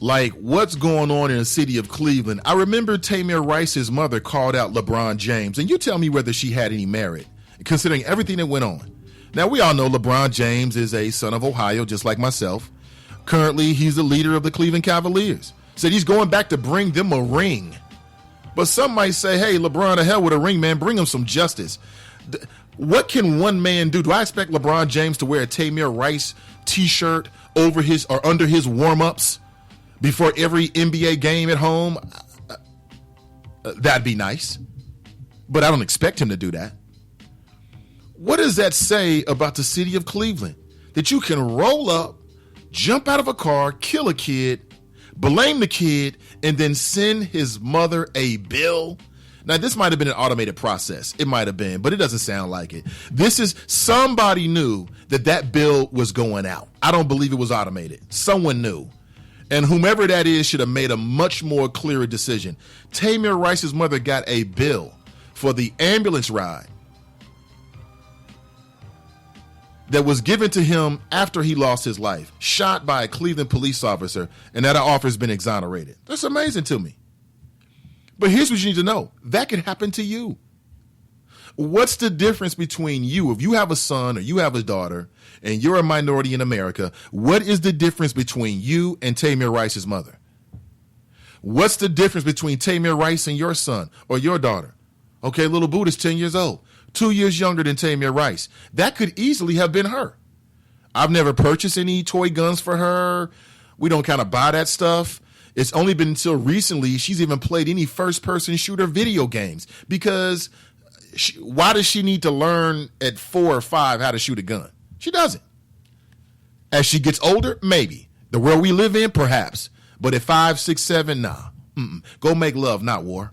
like what's going on in the city of Cleveland. I remember Tamir Rice's mother called out LeBron James, and you tell me whether she had any merit, considering everything that went on. Now, we all know LeBron James is a son of Ohio, just like myself. Currently, he's the leader of the Cleveland Cavaliers. Said he's going back to bring them a ring. But some might say, hey, LeBron, the hell with a ring, man. Bring him some justice. What can one man do? Do I expect LeBron James to wear a Tamir Rice t-shirt over his or under his warm-ups before every NBA game at home? That'd be nice. But I don't expect him to do that. What does that say about the city of Cleveland? That you can roll up, jump out of a car, kill a kid, blame the kid, and then send his mother a bill? Now, this might have been an automated process. It might have been, but it doesn't sound like it. This is somebody knew that bill was going out. I don't believe it was automated. Someone knew. And whomever that is should have made a much more clearer decision. Tamir Rice's mother got a bill for the ambulance ride that was given to him after he lost his life, shot by a Cleveland police officer, and that officer's been exonerated. That's amazing to me. But here's what you need to know. That could happen to you. What's the difference between you? If you have a son or you have a daughter and you're a minority in America, what is the difference between you and Tamir Rice's mother? What's the difference between Tamir Rice and your son or your daughter? Okay, little Buddha's 10 years old. 2 years younger than Tamir Rice. That could easily have been her. I've never purchased any toy guns for her. We don't kind of buy that stuff. It's only been until recently she's even played any first-person shooter video games because why does she need to learn at 4 or 5 how to shoot a gun? She doesn't. As she gets older, maybe. The world we live in, perhaps. But at 5, 6, 7, nah. Go make love, not war.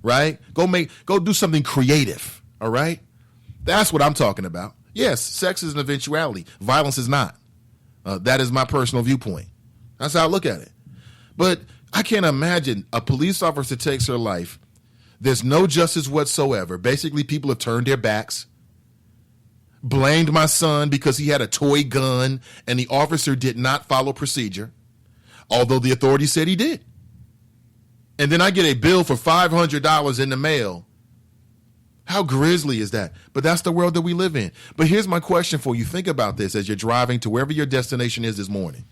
Right? Go do something creative. All right? That's what I'm talking about. Yes, sex is an eventuality. Violence is not. That is my personal viewpoint. That's how I look at it. But I can't imagine a police officer takes her life. There's no justice whatsoever. Basically, people have turned their backs, blamed my son because he had a toy gun and the officer did not follow procedure, although the authorities said he did. And then I get a bill for $500 in the mail. How grisly is that? But that's the world that we live in. But here's my question for you. Think about this as you're driving to wherever your destination is this morning.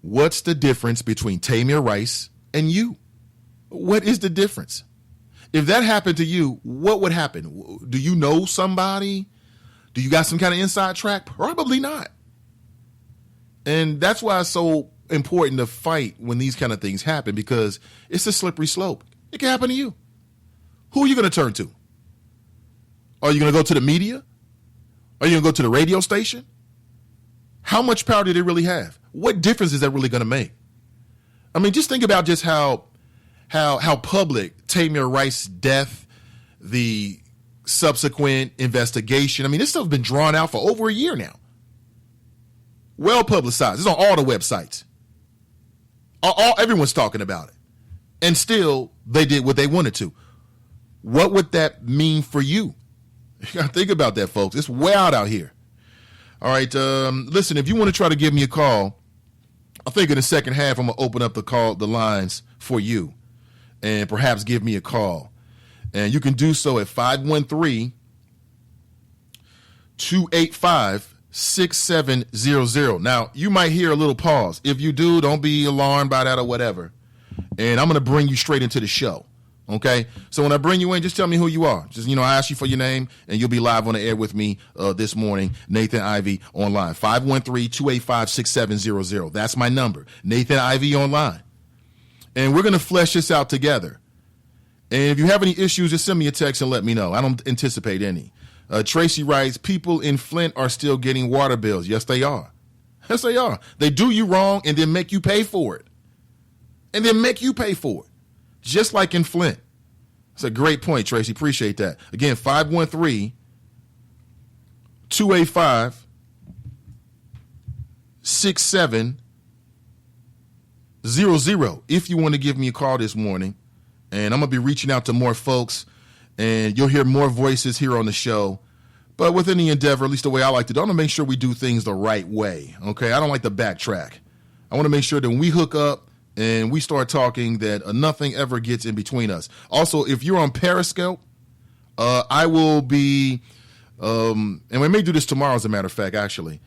What's the difference between Tamir Rice and you? What is the difference? If that happened to you, what would happen? Do you know somebody? Do you got some kind of inside track? Probably not. And that's why it's so important to fight when these kind of things happen, because it's a slippery slope. It can happen to you. Who are you going to turn to? Are you going to go to the media? Are you going to go to the radio station? How much power do they really have? What difference is that really going to make? I mean, just think about just how public Tamir Rice's death, the subsequent investigation. I mean, this stuff has been drawn out for over a year now. Well publicized. It's on all the websites. Everyone's talking about it. And still, they did what they wanted to. What would that mean for you? You got to think about that, folks. It's way out here. All right. Listen, if you want to try to give me a call, I think in the second half, I'm going to open up the lines for you and perhaps give me a call. And you can do so at 513-285-6700. Now, you might hear a little pause. If you do, don't be alarmed by that or whatever. And I'm going to bring you straight into the show. Okay? So when I bring you in, just tell me who you are. Just, I ask you for your name, and you'll be live on the air with me this morning. Nathan Ivey online. 513-285-6700. That's my number. Nathan Ivey online. And we're going to flesh this out together. And if you have any issues, just send me a text and let me know. I don't anticipate any. Tracy writes, people in Flint are still getting water bills. Yes, they are. Yes, they are. They do you wrong and then make you pay for it. Just like in Flint. That's a great point, Tracy. Appreciate that. Again, 513-285-6700 if you want to give me a call this morning. And I'm going to be reaching out to more folks, and you'll hear more voices here on the show. But within the endeavor, at least the way I like to do, I want to make sure we do things the right way, okay? I don't like to backtrack. I want to make sure that when we hook up and we start talking that nothing ever gets in between us. Also, if you're on Periscope, I will be, and we may do this tomorrow as a matter of fact, actually,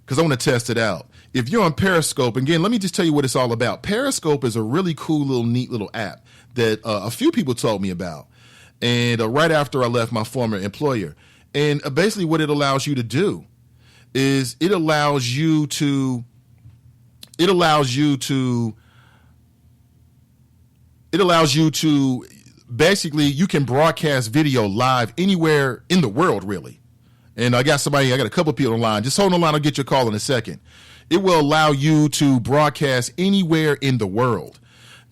because I want to test it out. If you're on Periscope, again, let me just tell you what it's all about. Periscope is a really cool little neat little app that a few people told me about, and right after I left my former employer. And basically what it allows you to do is it allows you to basically, you can broadcast video live anywhere in the world, really. And I got a couple of people online. Just hold on the line, I'll get your call in a second. It will allow you to broadcast anywhere in the world.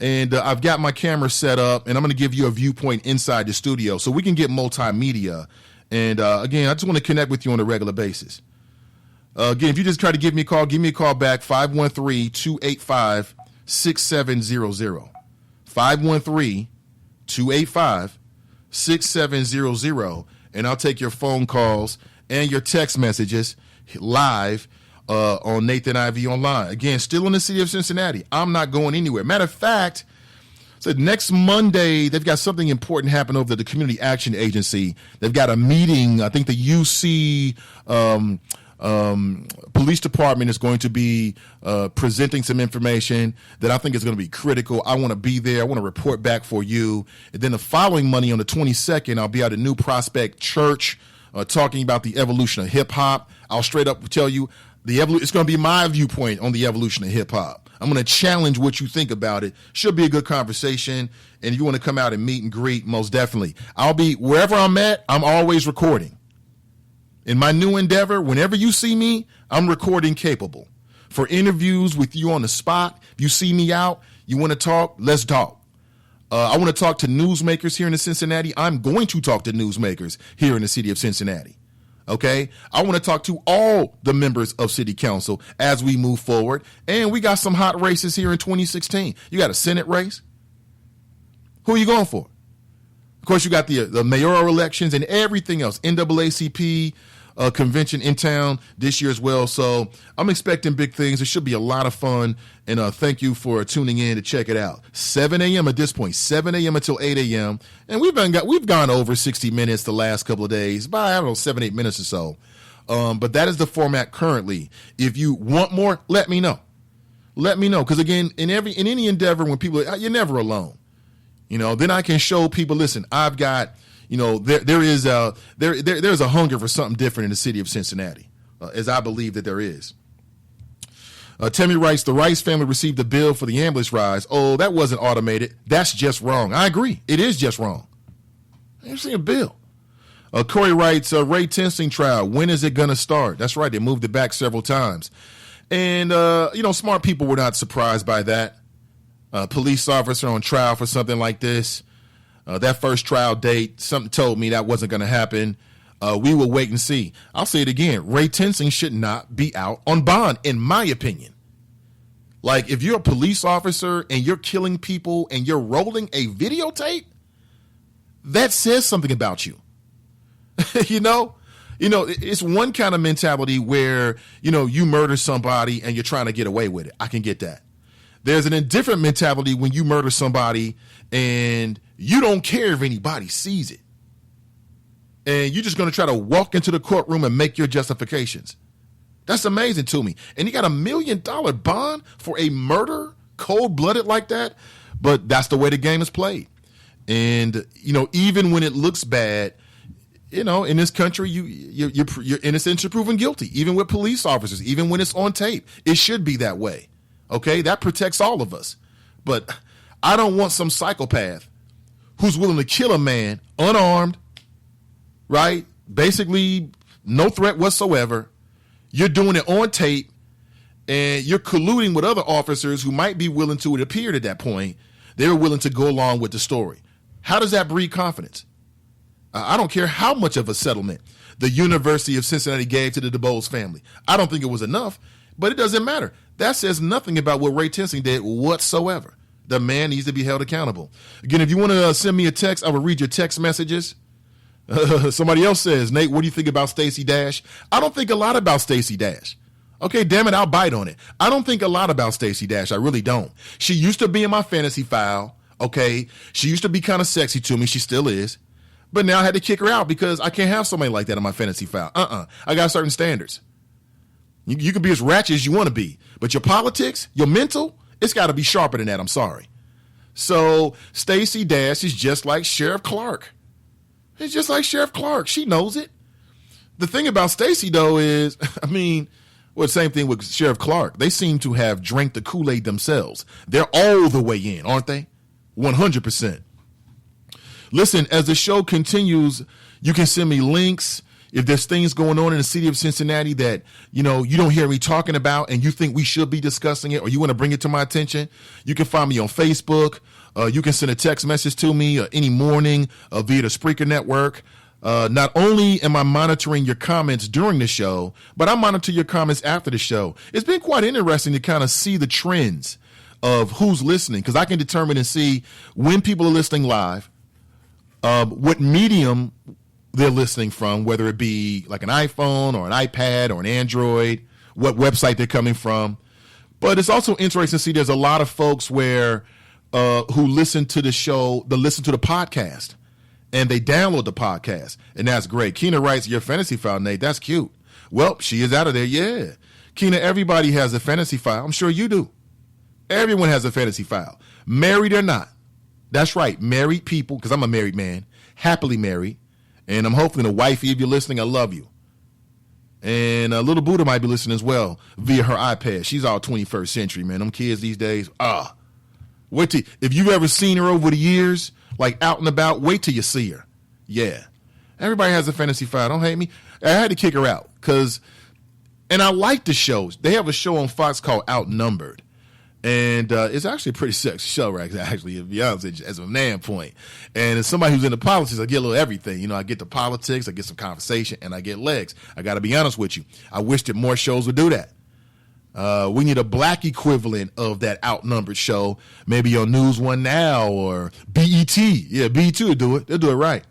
And I've got my camera set up, and I'm going to give you a viewpoint inside the studio so we can get multimedia. And again, I just want to connect with you on a regular basis. Again, if you just try to give me a call back, 513-285-6700. 513-285-6700. And I'll take your phone calls and your text messages live on Nathan Ivey Online. Again, still in the city of Cincinnati. I'm not going anywhere. Matter of fact, so next Monday, they've got something important happening over at the Community Action Agency. They've got a meeting. I think the UC police department is going to be presenting some information that I think is going to be critical. I want to be there. I want to report back for you. And then the following Monday on the 22nd, I'll be at a New Prospect Church talking about the evolution of hip-hop. I'll straight up tell you it's going to be my viewpoint on the evolution of hip-hop. I'm going to challenge what you think about it. Should be a good conversation. And if you want to come out and meet and greet, most definitely. I'll be wherever I'm at, I'm always recording. In my new endeavor, whenever you see me, I'm recording capable. For interviews with you on the spot, if you see me out, you want to talk, let's talk. I want to talk to newsmakers here in Cincinnati. I'm going to talk to newsmakers here in the city of Cincinnati. Okay, I want to talk to all the members of city council as we move forward. And we got some hot races here in 2016. You got a Senate race. Who are you going for? Of course, you got the mayoral elections and everything else. NAACP convention in town this year as well. So I'm expecting big things. It should be a lot of fun. And thank you for tuning in to check it out. 7 a.m. at this point, 7 a.m. until 8 a.m. And we've gone over 60 minutes the last couple of days, by, I don't know, 7-8 minutes or so. But that is the format currently. If you want more, let me know. Let me know. Because again, in any endeavor, when people, you're never alone. Then I can show people, listen, I've got, there's a hunger for something different in the city of Cincinnati, as I believe that there is. Tamir Rice, the Rice family received a bill for the ambulance rides. Oh, that wasn't automated. That's just wrong. I agree. It is just wrong. I ain't seen a bill. Corey writes, Ray Tensing trial, when is it going to start? That's right. They moved it back several times. And, smart people were not surprised by that. Police officer on trial for something like this. That first trial date, something told me that wasn't going to happen. We will wait and see. I'll say it again. Ray Tensing should not be out on bond, in my opinion. Like, if you're a police officer and you're killing people and you're rolling a videotape, that says something about you. It's one kind of mentality where, you murder somebody and you're trying to get away with it. I can get that. There's an indifferent mentality when you murder somebody and you don't care if anybody sees it. And you're just going to try to walk into the courtroom and make your justifications. That's amazing to me. And you got $1 million bond for a murder, cold-blooded like that. But that's the way the game is played. And, even when it looks bad, in this country, you're innocent until proven guilty, even with police officers, even when it's on tape. It should be that way. Okay, that protects all of us. But I don't want some psychopath who's willing to kill a man unarmed, right? Basically, no threat whatsoever. You're doing it on tape, and you're colluding with other officers who might be willing to, it appeared at that point, they were willing to go along with the story. How does that breed confidence? I don't care how much of a settlement the University of Cincinnati gave to the DuBose family. I don't think it was enough, but it doesn't matter. That says nothing about what Ray Tensing did whatsoever. The man needs to be held accountable. Again, if you want to send me a text, I will read your text messages. Somebody else says, Nate, what do you think about Stacey Dash? I don't think a lot about Stacey Dash. Okay, damn it, I'll bite on it. I don't think a lot about Stacey Dash. I really don't. She used to be in my fantasy file. Okay, she used to be kind of sexy to me. She still is. But now I had to kick her out because I can't have somebody like that in my fantasy file. I got certain standards. You can be as ratchet as you want to be, but your politics, your mental, it's got to be sharper than that. I'm sorry. So Stacey Dash is just like Sheriff Clark. It's just like Sheriff Clark. She knows it. The thing about Stacey, though, is, same thing with Sheriff Clark. They seem to have drank the Kool-Aid themselves. They're all the way in, aren't they? 100%. Listen, as the show continues, you can send me links. If there's things going on in the city of Cincinnati that, you don't hear me talking about and you think we should be discussing it or you want to bring it to my attention, you can find me on Facebook. You can send a text message to me any morning via the Spreaker network. Not only am I monitoring your comments during the show, but I monitor your comments after the show. It's been quite interesting to kind of see the trends of who's listening because I can determine and see when people are listening live, what medium they're listening from, whether it be like an iPhone or an iPad or an Android, what website they're coming from. But it's also interesting to see there's a lot of folks who listen to the show, they listen to the podcast, and they download the podcast, and that's great. Kina writes, your fantasy file, Nate, that's cute. Well, she is out of there, yeah. Kina, everybody has a fantasy file. I'm sure you do. Everyone has a fantasy file, married or not. That's right, married people, because I'm a married man, happily married. And I'm hoping the wifey, if you're listening, I love you. And little Buddha might be listening as well via her iPad. She's all 21st century, man. Them kids these days, if you've ever seen her over the years, like out and about, wait till you see her. Yeah. Everybody has a fantasy file. Don't hate me. I had to kick her out and I like the shows. They have a show on Fox called Outnumbered. And it's actually a pretty sexy show, right? Actually, to be honest, as a man point. And as somebody who's into politics, I get a little everything. I get the politics, I get some conversation, and I get legs. I got to be honest with you. I wish that more shows would do that. We need a black equivalent of that Outnumbered show, maybe on News One Now or BET. Yeah, BET will do it. They'll do it right.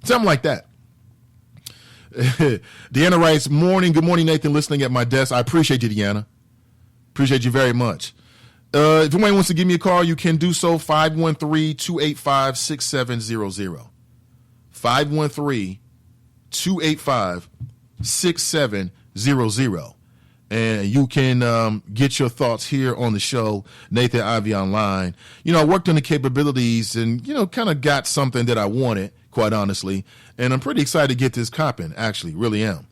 Something like that. Deanna writes, good morning, Nathan, listening at my desk. I appreciate you, Deanna. Appreciate you very much. If anyone wants to give me a call, you can do so, 513-285-6700. 513-285-6700. And you can get your thoughts here on the show, Nathan Ivey Online. I worked on the capabilities and, kind of got something that I wanted, quite honestly. And I'm pretty excited to get this copping, actually, really am.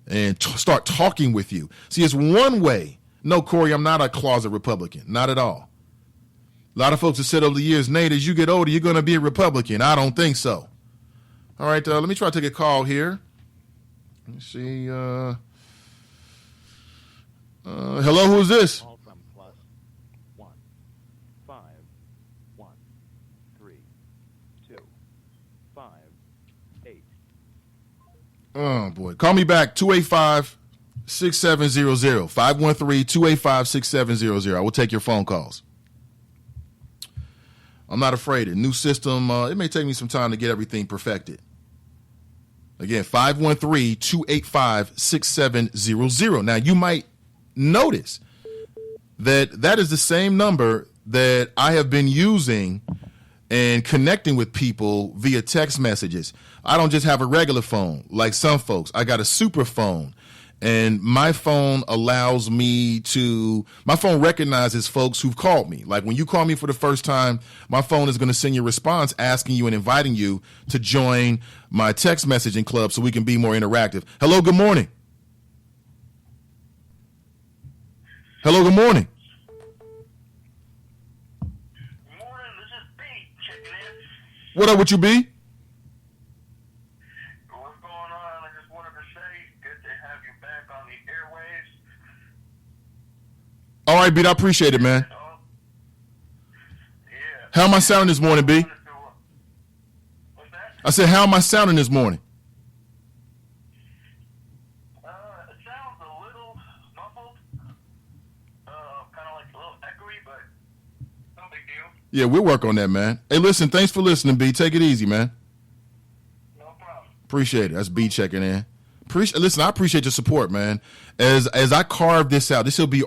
And start talking with you. See, it's one way. No, Corey, I'm not a closet Republican. Not at all. A lot of folks have said over the years, Nate, as you get older, you're going to be a Republican. I don't think so. All right, let me try to take a call here. Let me see. Hello, who is this? Call from +1-5-1-3-2-5-8. Oh, boy. Call me back, 285-6700. 513-285-6700. I will take your phone calls. I'm not afraid. A new system, it may take me some time to get everything perfected. Again, 513-285-6700. Now, you might notice that is the same number that I have been using and connecting with people via text messages. I don't just have a regular phone like some folks. I got a super phone. And my phone recognizes folks who've called me. Like when you call me for the first time, my phone is going to send you a response asking you and inviting you to join my text messaging club so we can be more interactive. Hello, good morning. Hello, good morning. Good morning, this is B checking in. What up with you, B? What's going on? I just wanted to say, good to have you back on the airwaves. All right, B, I appreciate it, man. Yeah. How am I sounding this morning, B? What's that? I said, how am I sounding this morning? It sounds a little muffled. Kind of like a little echoey, but no big deal. Yeah, we'll work on that, man. Hey, listen, thanks for listening, B. Take it easy, man. No problem. Appreciate it. That's B checking in. Listen, I appreciate your support, man. As I carve this out, this will be